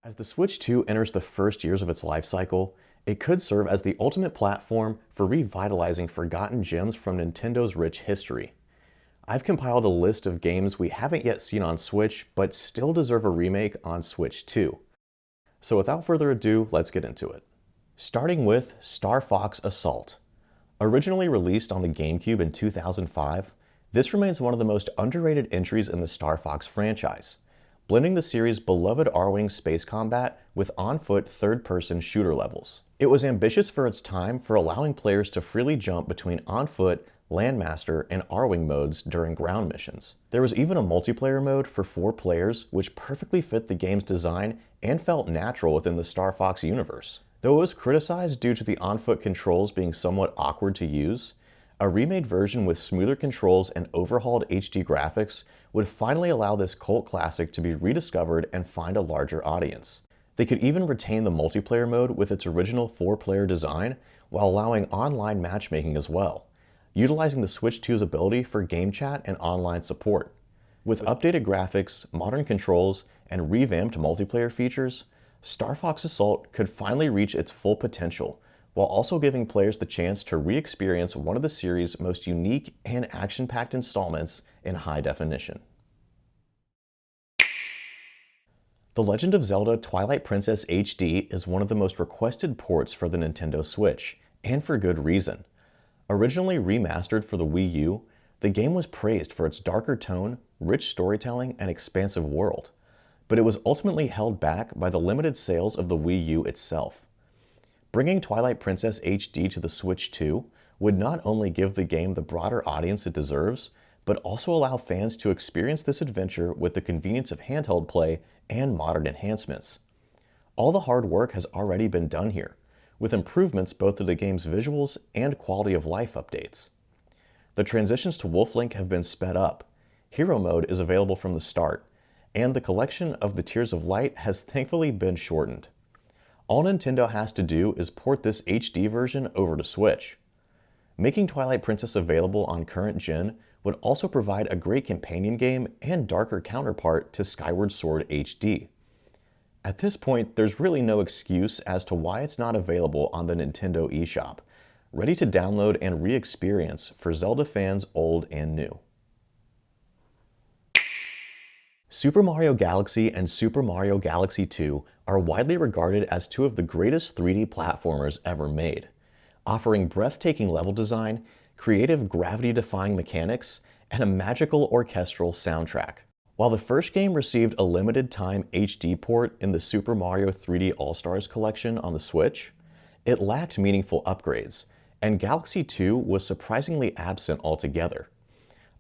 As the Switch 2 enters the first years of its life cycle, it could serve as the ultimate platform for revitalizing forgotten gems from Nintendo's rich history. I've compiled a list of games we haven't yet seen on Switch, but still deserve a remake on Switch 2. So without further ado, let's get into it. Starting with Star Fox Assault. Originally released on the GameCube in 2005, this remains one of the most underrated entries in the Star Fox franchise, blending the series' beloved R-Wing space combat with on-foot third-person shooter levels. It was ambitious for its time for allowing players to freely jump between on-foot, Landmaster, and R-Wing modes during ground missions. There was even a multiplayer mode for 4 players, which perfectly fit the game's design and felt natural within the Star Fox universe. Though it was criticized due to the on-foot controls being somewhat awkward to use, a remade version with smoother controls and overhauled HD graphics would finally allow this cult classic to be rediscovered and find a larger audience. They could even retain the multiplayer mode with its original 4-player design while allowing online matchmaking as well, utilizing the Switch 2's ability for game chat and online support. With updated graphics, modern controls, and revamped multiplayer features, Star Fox Assault could finally reach its full potential, while also giving players the chance to re-experience one of the series' most unique and action-packed installments in high definition. The Legend of Zelda Twilight Princess HD is one of the most requested ports for the Nintendo Switch, and for good reason. Originally remastered for the Wii U, the game was praised for its darker tone, rich storytelling, and expansive world, but it was ultimately held back by the limited sales of the Wii U itself. Bringing Twilight Princess HD to the Switch 2 would not only give the game the broader audience it deserves, but also allow fans to experience this adventure with the convenience of handheld play and modern enhancements. All the hard work has already been done here, with improvements both to the game's visuals and quality of life updates. The transitions to Wolf Link have been sped up, Hero Mode is available from the start, and the collection of the Tears of Light has thankfully been shortened. All Nintendo has to do is port this HD version over to Switch. Making Twilight Princess available on current gen would also provide a great companion game and darker counterpart to Skyward Sword HD. At this point, there's really no excuse as to why it's not available on the Nintendo eShop, ready to download and re-experience for Zelda fans old and new. Super Mario Galaxy and Super Mario Galaxy 2 are widely regarded as 2 of the greatest 3D platformers ever made, offering breathtaking level design, creative gravity-defying mechanics, and a magical orchestral soundtrack. While the first game received a limited-time HD port in the Super Mario 3D All-Stars collection on the Switch, it lacked meaningful upgrades, and Galaxy 2 was surprisingly absent altogether.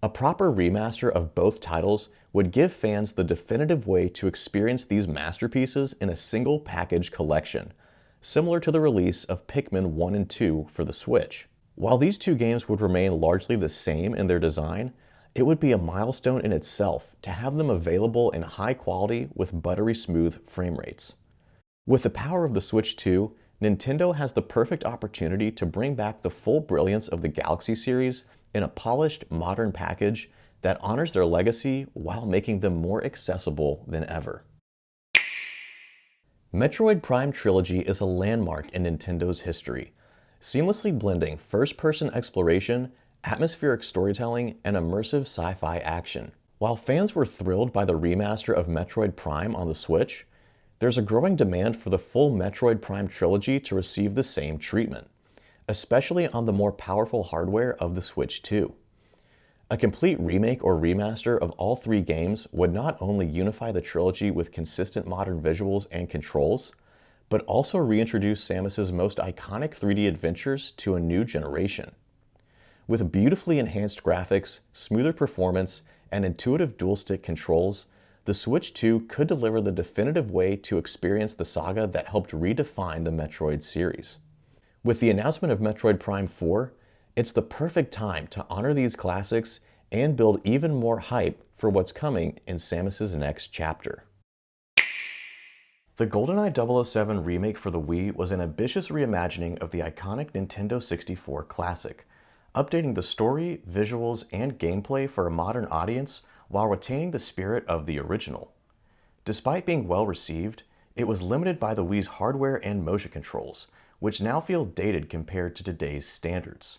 A proper remaster of both titles would give fans the definitive way to experience these masterpieces in a single package collection, similar to the release of Pikmin 1 and 2 for the Switch. While these 2 games would remain largely the same in their design, it would be a milestone in itself to have them available in high quality with buttery smooth frame rates. With the power of the Switch 2, Nintendo has the perfect opportunity to bring back the full brilliance of the Galaxy series in a polished, modern package that honors their legacy while making them more accessible than ever. Metroid Prime Trilogy is a landmark in Nintendo's history, seamlessly blending first-person exploration, atmospheric storytelling, and immersive sci-fi action. While fans were thrilled by the remaster of Metroid Prime on the Switch, there's a growing demand for the full Metroid Prime Trilogy to receive the same treatment, especially on the more powerful hardware of the Switch 2. A complete remake or remaster of all 3 games would not only unify the trilogy with consistent modern visuals and controls, but also reintroduce Samus's most iconic 3D adventures to a new generation. With beautifully enhanced graphics, smoother performance, and intuitive dual-stick controls, the Switch 2 could deliver the definitive way to experience the saga that helped redefine the Metroid series. With the announcement of Metroid Prime 4, it's the perfect time to honor these classics and build even more hype for what's coming in Samus's next chapter. The GoldenEye 007 remake for the Wii was an ambitious reimagining of the iconic Nintendo 64 classic, updating the story, visuals, and gameplay for a modern audience while retaining the spirit of the original. Despite being well received, It was limited by the Wii's hardware and motion controls, which now feel dated compared to today's standards.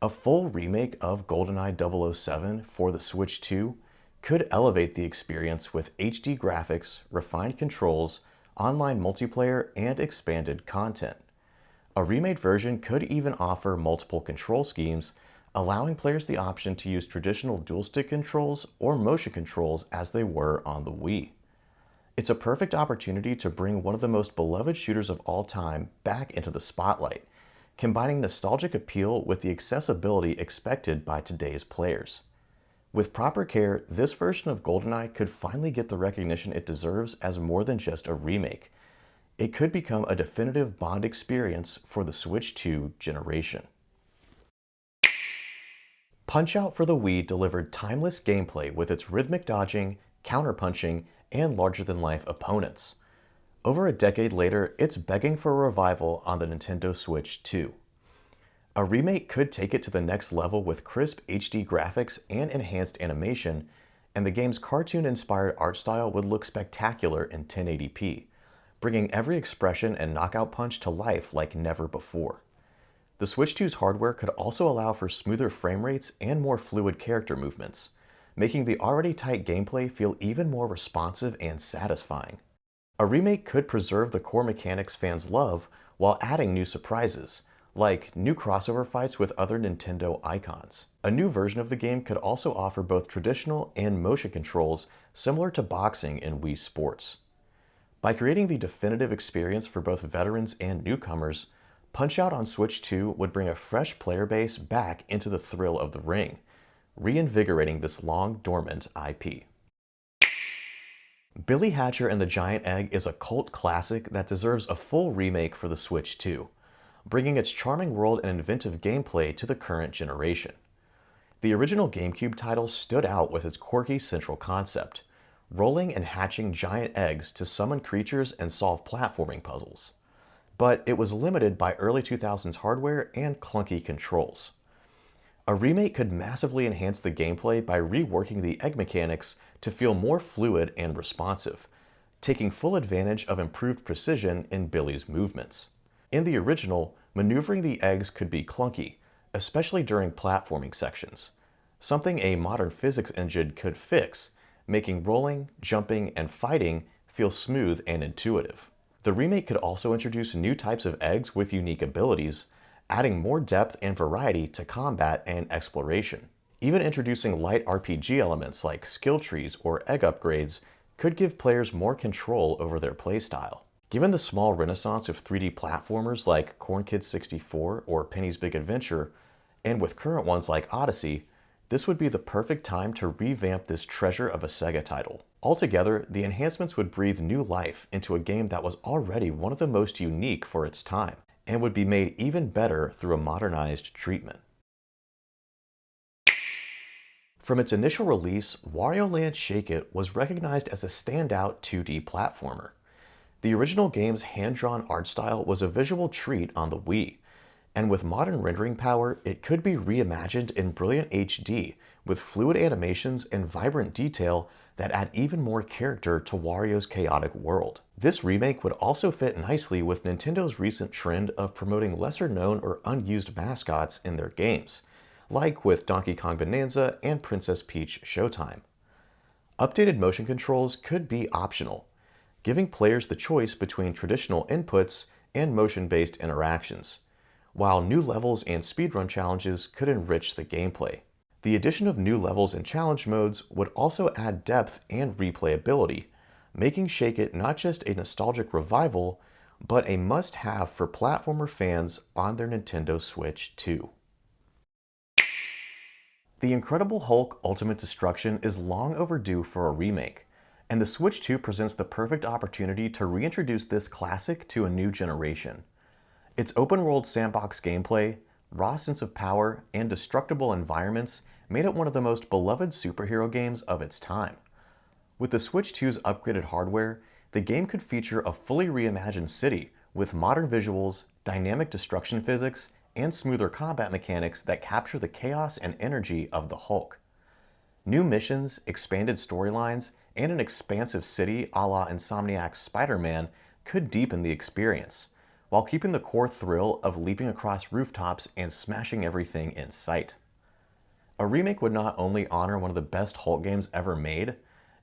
A full remake of GoldenEye 007 for the Switch 2 could elevate the experience with HD graphics, refined controls, online multiplayer, and expanded content. A remade version could even offer multiple control schemes, allowing players the option to use traditional dual-stick controls or motion controls as they were on the Wii. It's a perfect opportunity to bring one of the most beloved shooters of all time back into the spotlight, combining nostalgic appeal with the accessibility expected by today's players. With proper care, this version of GoldenEye could finally get the recognition it deserves as more than just a remake. It could become a definitive Bond experience for the Switch 2 generation. Punch-Out for the Wii delivered timeless gameplay with its rhythmic dodging, counter-punching, and larger-than-life opponents. Over a decade later, it's begging for a revival on the Nintendo Switch 2. A remake could take it to the next level with crisp HD graphics and enhanced animation, and the game's cartoon-inspired art style would look spectacular in 1080p, bringing every expression and knockout punch to life like never before. The Switch 2's hardware could also allow for smoother frame rates and more fluid character movements, making the already tight gameplay feel even more responsive and satisfying. A remake could preserve the core mechanics fans love while adding new surprises, like new crossover fights with other Nintendo icons. A new version of the game could also offer both traditional and motion controls similar to boxing in Wii Sports. By creating the definitive experience for both veterans and newcomers, Punch-Out on Switch 2 would bring a fresh player base back into the thrill of the ring, reinvigorating this long-dormant IP. Billy Hatcher and the Giant Egg is a cult classic that deserves a full remake for the Switch 2, bringing its charming world and inventive gameplay to the current generation. The original GameCube title stood out with its quirky central concept, rolling and hatching giant eggs to summon creatures and solve platforming puzzles. But it was limited by early 2000s hardware and clunky controls. A remake could massively enhance the gameplay by reworking the egg mechanics to feel more fluid and responsive, taking full advantage of improved precision in Billy's movements. In the original, maneuvering the eggs could be clunky, especially during platforming sections, something a modern physics engine could fix, making rolling, jumping, and fighting feel smooth and intuitive. The remake could also introduce new types of eggs with unique abilities, adding more depth and variety to combat and exploration. Even introducing light RPG elements like skill trees or egg upgrades could give players more control over their playstyle. Given the small renaissance of 3D platformers like Corn Kids 64 or Penny's Big Adventure, and with current ones like Odyssey, this would be the perfect time to revamp this treasure of a Sega title. Altogether, the enhancements would breathe new life into a game that was already one of the most unique for its time, and would be made even better through a modernized treatment. From its initial release, Wario Land Shake It was recognized as a standout 2D platformer. The original game's hand-drawn art style was a visual treat on the Wii, and with modern rendering power, it could be reimagined in brilliant HD with fluid animations and vibrant detail that add even more character to Wario's chaotic world. This remake would also fit nicely with Nintendo's recent trend of promoting lesser-known or unused mascots in their games, like with Donkey Kong Bonanza and Princess Peach Showtime. Updated motion controls could be optional, giving players the choice between traditional inputs and motion-based interactions, while new levels and speedrun challenges could enrich the gameplay. The addition of new levels and challenge modes would also add depth and replayability, making Shake It not just a nostalgic revival, but a must-have for platformer fans on their Nintendo Switch 2. The Incredible Hulk Ultimate Destruction is long overdue for a remake, and the Switch 2 presents the perfect opportunity to reintroduce this classic to a new generation. Its open-world sandbox gameplay, raw sense of power, and destructible environments made it one of the most beloved superhero games of its time. With the Switch 2's upgraded hardware, the game could feature a fully reimagined city with modern visuals, dynamic destruction physics, and smoother combat mechanics that capture the chaos and energy of the Hulk. New missions, expanded storylines, and an expansive city a la Insomniac's Spider-Man could deepen the experience, while keeping the core thrill of leaping across rooftops and smashing everything in sight. A remake would not only honor one of the best Hulk games ever made,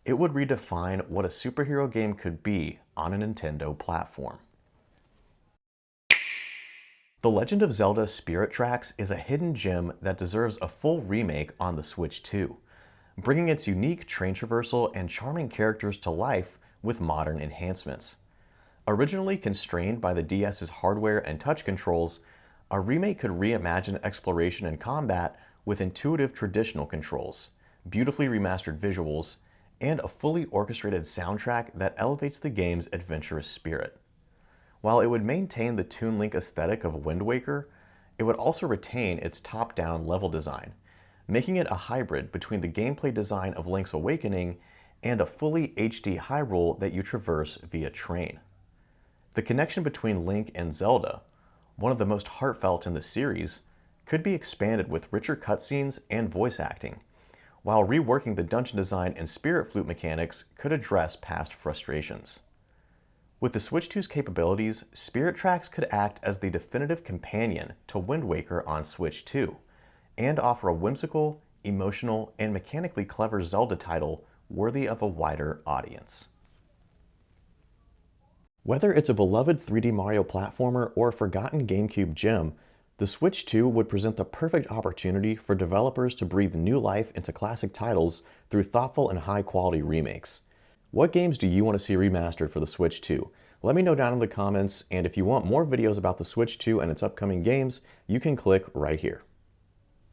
it would redefine what a superhero game could be on a Nintendo platform. The Legend of Zelda Spirit Tracks is a hidden gem that deserves a full remake on the Switch 2, bringing its unique train traversal and charming characters to life with modern enhancements. Originally constrained by the DS's hardware and touch controls, a remake could reimagine exploration and combat with intuitive traditional controls, beautifully remastered visuals, and a fully orchestrated soundtrack that elevates the game's adventurous spirit. While it would maintain the Toon Link aesthetic of Wind Waker, it would also retain its top-down level design, making it a hybrid between the gameplay design of Link's Awakening and a fully HD Hyrule that you traverse via train. The connection between Link and Zelda, one of the most heartfelt in the series, could be expanded with richer cutscenes and voice acting, while reworking the dungeon design and spirit flute mechanics could address past frustrations. With the Switch 2's capabilities, Spirit Tracks could act as the definitive companion to Wind Waker on Switch 2, and offer a whimsical, emotional, and mechanically clever Zelda title worthy of a wider audience. Whether it's a beloved 3D Mario platformer or a forgotten GameCube gem, the Switch 2 would present the perfect opportunity for developers to breathe new life into classic titles through thoughtful and high-quality remakes. What games do you want to see remastered for the Switch 2? Let me know down in the comments, and if you want more videos about the Switch 2 and its upcoming games, you can click right here.